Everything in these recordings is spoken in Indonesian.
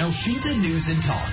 Elshinta News and Talk.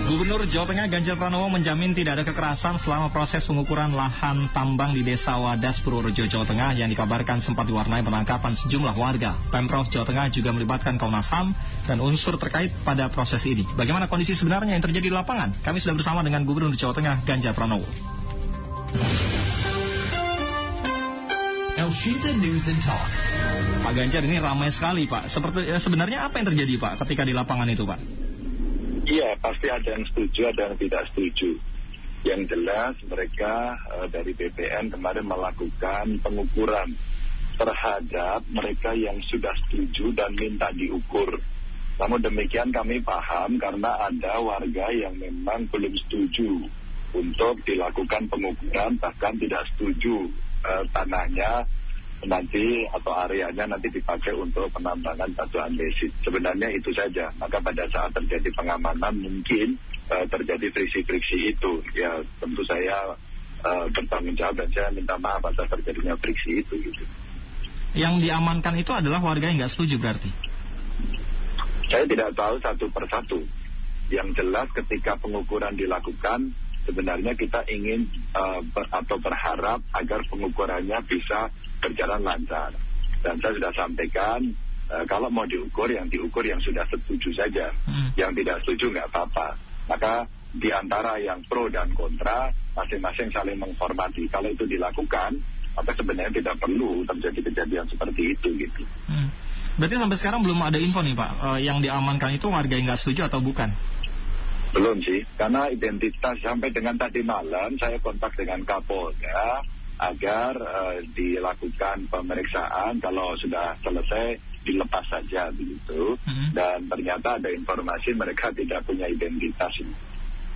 Gubernur Jawa Tengah Ganjar Pranowo menjamin tidak ada kekerasan selama proses pengukuran lahan tambang di Desa Wadas, Purworejo, Jawa Tengah yang dikabarkan sempat diwarnai penangkapan sejumlah warga. Pemprov Jawa Tengah juga melibatkan Komnas HAM dan unsur terkait pada proses ini. Bagaimana kondisi sebenarnya yang terjadi di lapangan? Kami sudah bersama dengan Gubernur Jawa Tengah Ganjar Pranowo. Elshinta News and Talk. Pak Ganjar, ini ramai sekali Pak. Sebenarnya apa yang terjadi Pak ketika di lapangan itu Pak? Iya, pasti ada yang setuju, ada yang tidak setuju. Yang jelas mereka dari BPN kemarin melakukan pengukuran terhadap mereka yang sudah setuju dan minta diukur. Namun demikian kami paham karena ada warga yang memang belum setuju untuk dilakukan pengukuran, bahkan tidak setuju tanahnya nanti atau areanya nanti dipakai untuk penambangan batu andesit. Sebenarnya itu saja. Maka pada saat terjadi pengamanan mungkin terjadi friksi-friksi itu. Ya tentu saya bertanggung jawab dan saya minta maaf atas terjadinya friksi itu. Gitu. Yang diamankan itu adalah warga yang nggak setuju berarti? Saya tidak tahu satu persatu. Yang jelas ketika pengukuran dilakukan, sebenarnya kita ingin atau berharap agar pengukurannya bisa berjalan lancar. Dan saya sudah sampaikan, kalau mau diukur, yang diukur yang sudah setuju saja. Yang tidak setuju nggak apa-apa. Maka di antara yang pro dan kontra, masing-masing saling menghormati. Kalau itu dilakukan, maka sebenarnya tidak perlu terjadi kejadian seperti itu gitu. Berarti sampai sekarang belum ada info nih Pak, yang diamankan itu warga yang nggak setuju atau bukan? Belum sih, karena identitas sampai dengan tadi malam saya kontak dengan Kapolda agar dilakukan pemeriksaan, kalau sudah selesai dilepas saja begitu. Dan ternyata ada informasi mereka tidak punya identitas.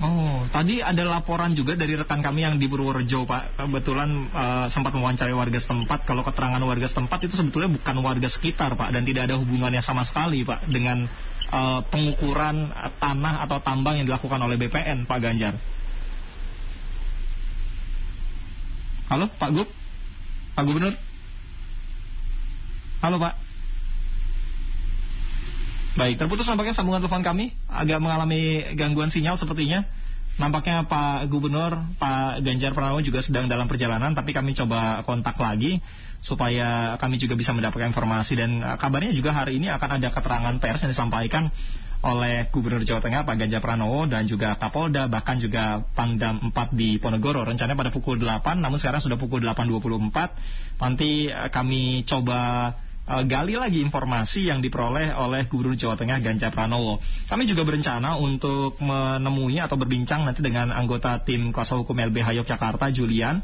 Oh, tadi ada laporan juga dari rekan kami yang di Purworejo Pak. Kebetulan sempat mewawancarai warga setempat. Kalau keterangan warga setempat itu sebetulnya bukan warga sekitar Pak, dan tidak ada hubungannya sama sekali Pak dengan pengukuran tanah atau tambang yang dilakukan oleh BPN Pak Ganjar. Halo Pak Gub? Pak Gubernur? Halo Pak? Baik, terputus nampaknya sambungan telepon kami. Agak mengalami gangguan sinyal sepertinya. Nampaknya Pak Gubernur, Pak Ganjar Pranowo juga sedang dalam perjalanan, tapi kami coba kontak lagi supaya kami juga bisa mendapatkan informasi. Dan kabarnya juga hari ini akan ada keterangan pers yang disampaikan oleh Gubernur Jawa Tengah Pak Ganjar Pranowo dan juga Kapolda, bahkan juga Pangdam 4 di Ponorogo. Rencananya pada pukul 8, namun sekarang sudah pukul 8.24. Nanti kami coba gali lagi informasi yang diperoleh oleh Gubernur Jawa Tengah Ganjar Pranowo. Kami juga berencana untuk menemui atau berbincang nanti dengan anggota tim kuasa hukum LBH Yogyakarta, Julian,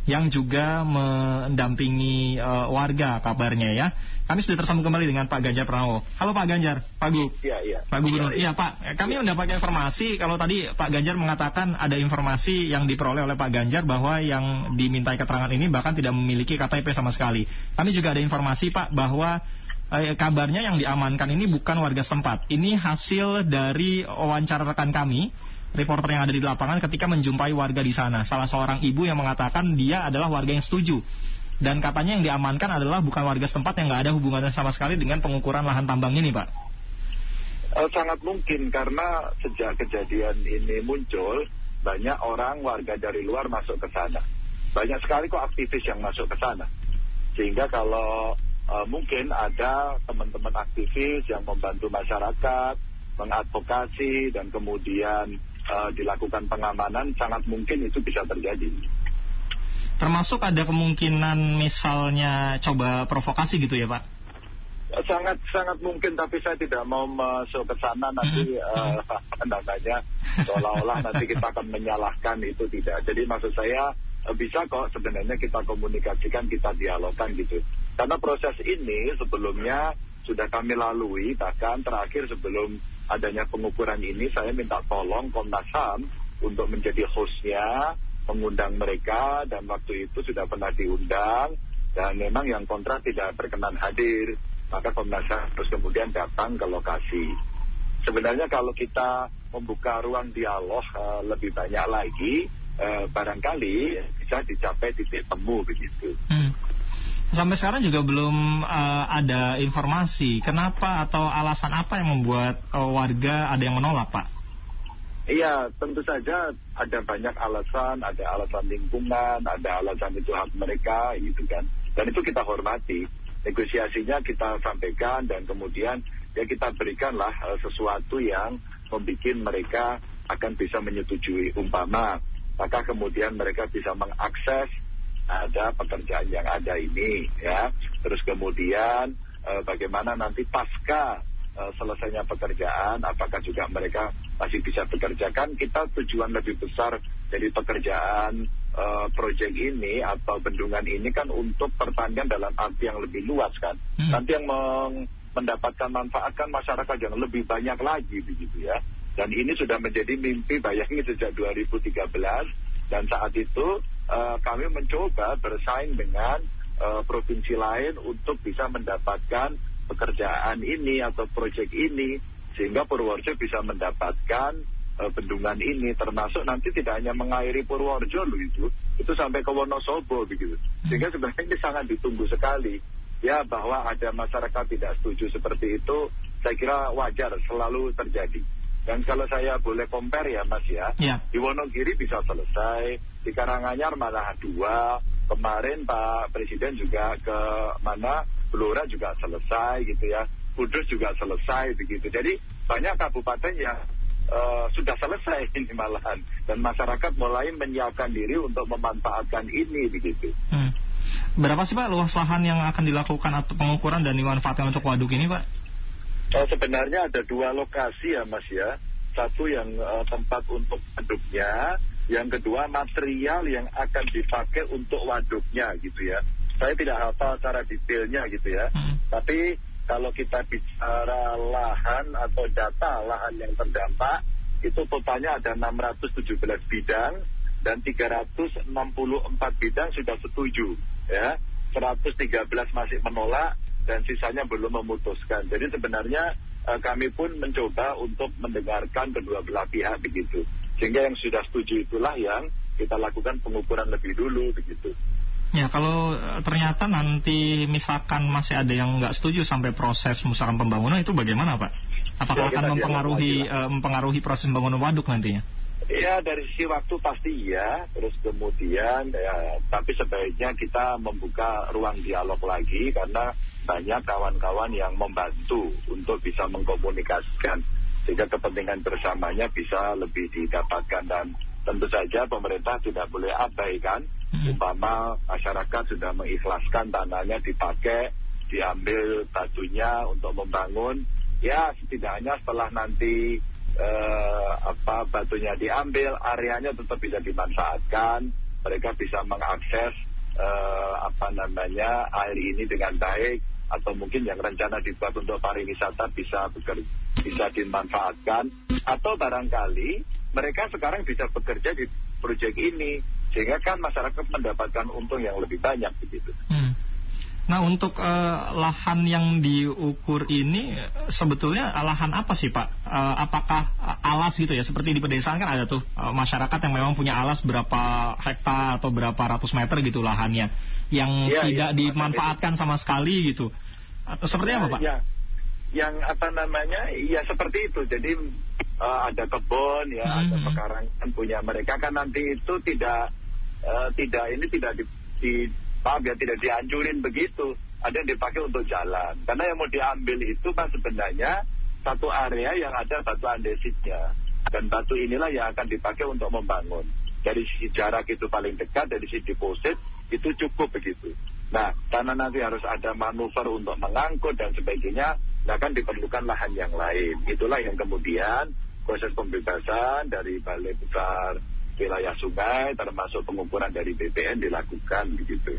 yang juga mendampingi warga kabarnya ya. Kami sudah tersambung kembali dengan Pak Ganjar Pranowo. Halo Pak Ganjar, Pak Gub. Iya. Pak Gubernur. Iya Pak, kami mendapatkan informasi kalau tadi Pak Ganjar mengatakan ada informasi yang diperoleh oleh Pak Ganjar bahwa yang dimintai keterangan ini bahkan tidak memiliki KTP sama sekali. Kami juga ada informasi Pak bahwa kabarnya yang diamankan ini bukan warga setempat. Ini hasil dari wawancara rekan kami, reporter yang ada di lapangan ketika menjumpai warga di sana. Salah seorang ibu yang mengatakan dia adalah warga yang setuju. Dan katanya yang diamankan adalah bukan warga setempat yang nggak ada hubungannya sama sekali dengan pengukuran lahan tambang ini, Pak. Sangat mungkin karena sejak kejadian ini muncul, banyak orang warga dari luar masuk ke sana. Banyak sekali kok aktivis yang masuk ke sana. Sehingga kalau mungkin ada teman-teman aktivis yang membantu masyarakat, mengadvokasi, dan kemudian dilakukan pengamanan, sangat mungkin itu bisa terjadi. Termasuk ada kemungkinan misalnya coba provokasi gitu ya Pak? Sangat mungkin, tapi saya tidak mau masuk ke sana nanti seolah-olah nanti kita akan menyalahkan, itu tidak. Jadi maksud saya bisa kok sebenarnya kita komunikasikan, kita dialogkan gitu. Karena proses ini sebelumnya sudah kami lalui, bahkan terakhir sebelum adanya pengukuran ini saya minta tolong Komnas HAM untuk menjadi hostnya, mengundang mereka, dan waktu itu sudah pernah diundang dan memang yang kontra tidak berkenan hadir, maka Komnas HAM terus kemudian datang ke lokasi. Sebenarnya kalau kita membuka ruang dialog lebih banyak lagi, barangkali bisa dicapai titik temu begitu. Sampai sekarang juga belum ada informasi kenapa atau alasan apa yang membuat warga ada yang menolak, Pak? Iya, tentu saja ada banyak alasan, ada alasan lingkungan, ada alasan itu hak mereka, gitu kan. Dan itu kita hormati. Negosiasinya kita sampaikan dan kemudian ya kita berikanlah sesuatu yang membuat mereka akan bisa menyetujui. Umpama, maka kemudian mereka bisa mengakses ada pekerjaan yang ada ini, ya. Terus kemudian bagaimana nanti pasca selesainya pekerjaan, apakah juga mereka masih bisa bekerjakan. Kita tujuan lebih besar dari pekerjaan proyek ini atau bendungan ini kan untuk pertanian dalam arti yang lebih luas kan. Nanti yang mendapatkan manfaat kan masyarakat yang lebih banyak lagi begitu ya. Dan ini sudah menjadi mimpi bayangin sejak 2013 dan saat itu kami mencoba bersaing dengan provinsi lain untuk bisa mendapatkan pekerjaan ini atau proyek ini sehingga Purworejo bisa mendapatkan bendungan ini, termasuk nanti tidak hanya mengairi Purworejo loh itu sampai ke Wonosobo begitu. Sehingga sebenarnya ini sangat ditunggu sekali ya, bahwa ada masyarakat tidak setuju seperti itu. Saya kira wajar, selalu terjadi. Dan kalau saya boleh compare ya Mas ya, di Wonogiri bisa selesai, di Karanganyar malah 2, kemarin Pak Presiden juga ke mana, Blora juga selesai gitu ya, Kudus juga selesai begitu. Jadi banyak kabupaten yang sudah selesai ini malahan, dan masyarakat mulai menyiapkan diri untuk memanfaatkan ini begitu. Berapa sih Pak luas lahan yang akan dilakukan atau pengukuran dan dimanfaatkan untuk waduk ini Pak? Sebenarnya ada 2 lokasi ya Mas ya. Satu yang tempat untuk waduknya, yang kedua material yang akan dipakai untuk waduknya gitu ya. Saya tidak hafal secara detailnya gitu ya. Tapi kalau kita bicara lahan atau data lahan yang terdampak, itu totalnya ada 617 bidang dan 364 bidang sudah setuju ya. 113 masih menolak dan sisanya belum memutuskan. Jadi sebenarnya kami pun mencoba untuk mendengarkan kedua belah pihak begitu. Sehingga yang sudah setuju itulah yang kita lakukan pengukuran lebih dulu begitu. Ya, kalau ternyata nanti misalkan masih ada yang nggak setuju sampai proses misalkan pembangunan, itu bagaimana Pak? Apakah akan mempengaruhi proses pembangunan waduk nantinya? Ya, dari sisi waktu pasti ya. Terus kemudian ya, tapi sebaiknya kita membuka ruang dialog lagi karena banyak kawan-kawan yang membantu untuk bisa mengkomunikasikan sehingga kepentingan bersamanya bisa lebih didapatkan. Dan tentu saja pemerintah tidak boleh abaikan. Umpama masyarakat sudah mengikhlaskan tanahnya dipakai, diambil batunya untuk membangun, ya setidaknya setelah nanti batunya diambil, areanya tetap bisa dimanfaatkan, mereka bisa mengakses air ini dengan baik, atau mungkin yang rencana dibuat untuk pariwisata bisa dimanfaatkan, atau barangkali mereka sekarang bisa bekerja di proyek ini sehingga kan masyarakat mendapatkan untung yang lebih banyak begitu. Nah, untuk lahan yang diukur ini sebetulnya lahan apa sih Pak? Apakah alas gitu ya? Seperti di pedesaan kan ada tuh masyarakat yang memang punya alas berapa hektar atau berapa ratus meter gitu lahannya yang tidak dimanfaatkan sama sekali gitu. Atau seperti apa Pak? Ya, yang ya seperti itu. Jadi ada kebun ya, ada pekarangan punya mereka kan nanti itu tidak dianjurin begitu. Ada yang dipakai untuk jalan. Karena yang mau diambil itu kan sebenarnya satu area yang ada batu andesitnya. Dan batu inilah yang akan dipakai untuk membangun. Dari sisi jarak itu paling dekat, dari sisi deposit itu cukup begitu. Nah, karena nanti harus ada manuver untuk mengangkut dan sebagainya, akan diperlukan lahan yang lain. Itulah yang kemudian proses pembebasan dari Balai Besar Wilayah Sungai termasuk pengukuran dari BPN dilakukan begitu.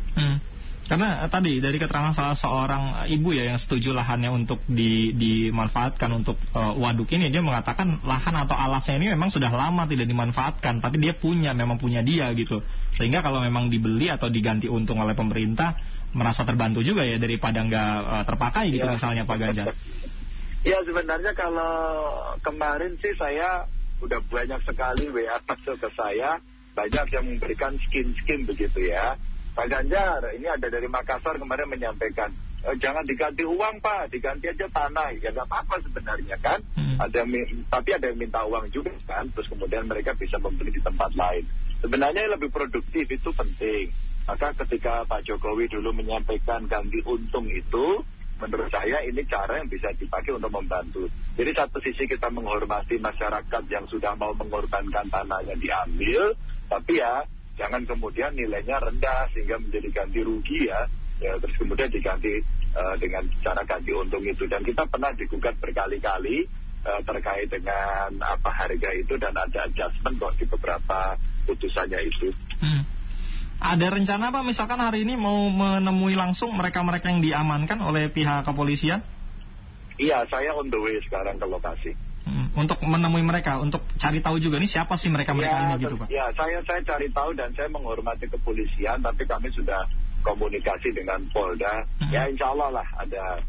Karena tadi dari keterangan salah seorang ibu ya yang setuju lahannya untuk dimanfaatkan untuk waduk ini, dia mengatakan lahan atau alasnya ini memang sudah lama tidak dimanfaatkan, tapi dia memang punya dia gitu. Sehingga kalau memang dibeli atau diganti untung oleh pemerintah merasa terbantu juga ya daripada nggak terpakai gitu misalnya Pak Ganjar. Ya sebenarnya kalau kemarin sih saya udah banyak sekali WA masuk ke saya, banyak yang memberikan skim begitu ya. Pak Ganjar, ini ada dari Makassar kemarin menyampaikan, jangan diganti uang Pak, diganti aja tanah. Ya nggak apa-apa sebenarnya kan. Tapi ada yang minta uang juga kan, terus kemudian mereka bisa membeli di tempat lain. Sebenarnya yang lebih produktif itu penting. Maka ketika Pak Jokowi dulu menyampaikan ganti untung itu, menurut saya ini cara yang bisa dipakai untuk membantu. Jadi satu sisi kita menghormati masyarakat yang sudah mau mengorbankan tanahnya diambil, tapi ya jangan kemudian nilainya rendah sehingga menjadi ganti rugi ya terus kemudian diganti dengan cara ganti untung itu. Dan kita pernah digugat berkali-kali terkait dengan harga itu dan ada adjustment kok di beberapa putusannya itu. Ada rencana Pak misalkan hari ini mau menemui langsung mereka-mereka yang diamankan oleh pihak kepolisian? Iya, saya on the way sekarang ke lokasi. Untuk menemui mereka, untuk cari tahu juga nih siapa sih mereka-mereka ini gitu Pak? Ya, saya cari tahu dan saya menghormati kepolisian, tapi kami sudah komunikasi dengan Polda. Ya insya Allah lah ada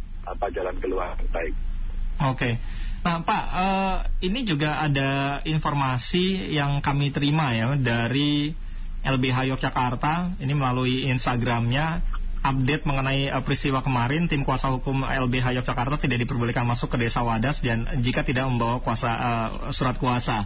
jalan keluar yang baik. Oke. Nah Pak, ini juga ada informasi yang kami terima ya dari LBH Yogyakarta, ini melalui Instagramnya, update mengenai peristiwa kemarin. Tim kuasa hukum LBH Yogyakarta tidak diperbolehkan masuk ke Desa Wadas dan jika tidak membawa surat kuasa.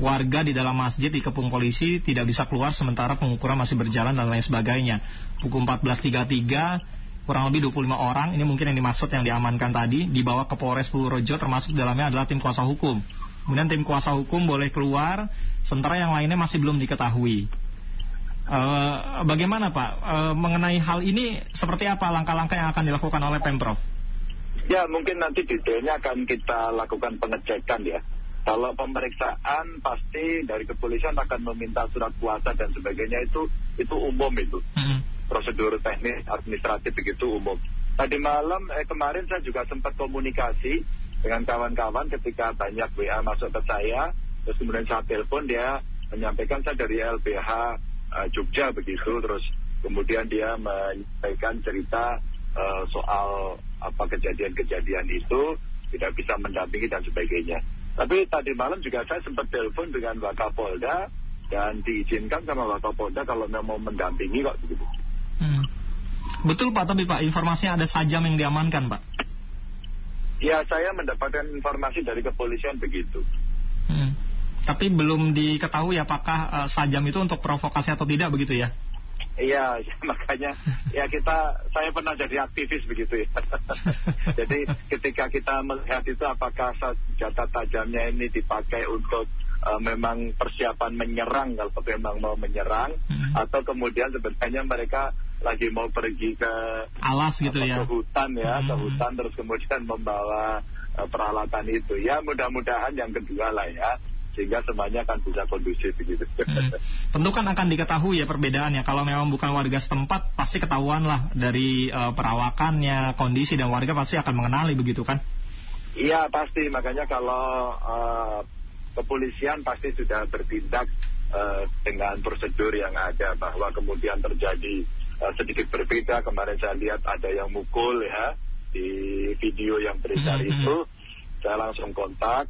Warga di dalam masjid dikepung polisi, tidak bisa keluar sementara pengukuran masih berjalan dan lain sebagainya. Pukul 14.33, kurang lebih 25 orang, ini mungkin yang dimaksud yang diamankan tadi, dibawa ke Polres Purworejo, termasuk dalamnya adalah tim kuasa hukum. Kemudian tim kuasa hukum boleh keluar, sementara yang lainnya masih belum diketahui. Bagaimana Pak mengenai hal ini, seperti apa langkah-langkah yang akan dilakukan oleh Pemprov? Ya mungkin nanti detailnya akan kita lakukan pengecekan ya. Kalau pemeriksaan pasti dari kepolisian akan meminta surat kuasa dan sebagainya, itu umum itu. Prosedur teknis administratif begitu umum. Tadi malam kemarin saya juga sempat komunikasi dengan kawan-kawan ketika banyak WA masuk ke saya, terus kemudian saya telepon, dia menyampaikan saya dari LBH Jogja begitu, terus kemudian dia menyampaikan cerita soal kejadian-kejadian itu tidak bisa mendampingi dan sebagainya. Tapi tadi malam juga saya sempat telepon dengan Wakapolda dan diizinkan sama Wakapolda kalau mau mendampingi kok begitu. Betul Pak, tapi Pak informasinya ada sajam yang diamankan Pak. Ya saya mendapatkan informasi dari kepolisian begitu. Tapi belum diketahui apakah sajam itu untuk provokasi atau tidak begitu ya? Iya, makanya ya saya pernah jadi aktivis begitu ya. Jadi ketika kita melihat itu apakah senjata tajamnya ini dipakai untuk memang persiapan menyerang, kalau memang mau menyerang, atau kemudian sebenarnya mereka lagi mau pergi ke alas gitu ya, ke hutan ya, ke hutan terus kemudian membawa peralatan itu. Ya mudah-mudahan yang kedua lah ya, sehingga semuanya akan bisa kondusif begitu. Tentu kan akan diketahui ya perbedaannya. Kalau memang bukan warga setempat, pasti ketahuan lah dari perawakannya, kondisi, dan warga pasti akan mengenali begitu kan? Iya pasti, makanya kalau kepolisian pasti sudah bertindak dengan prosedur yang ada, bahwa kemudian terjadi sedikit berbeda. Kemarin saya lihat ada yang mukul ya di video yang beredar itu, saya langsung kontak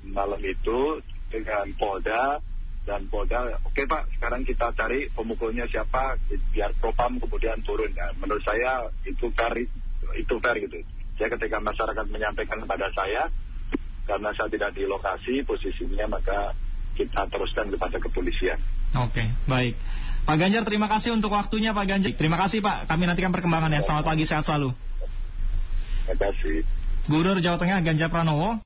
malam itu dengan Polda, dan Polda oke Pak, sekarang kita cari pemukulnya siapa biar Propam kemudian turun. Ya, menurut saya itu fair gitu. Jadi ketika masyarakat menyampaikan kepada saya, karena saya tidak di lokasi posisinya, maka kita teruskan kepada kepolisian. Oke, baik. Pak Ganjar, terima kasih untuk waktunya Pak Ganjar. Terima kasih Pak, kami nantikan perkembangannya. Selamat pagi, sehat selalu. Terima kasih. Gubernur Jawa Tengah Ganjar Pranowo.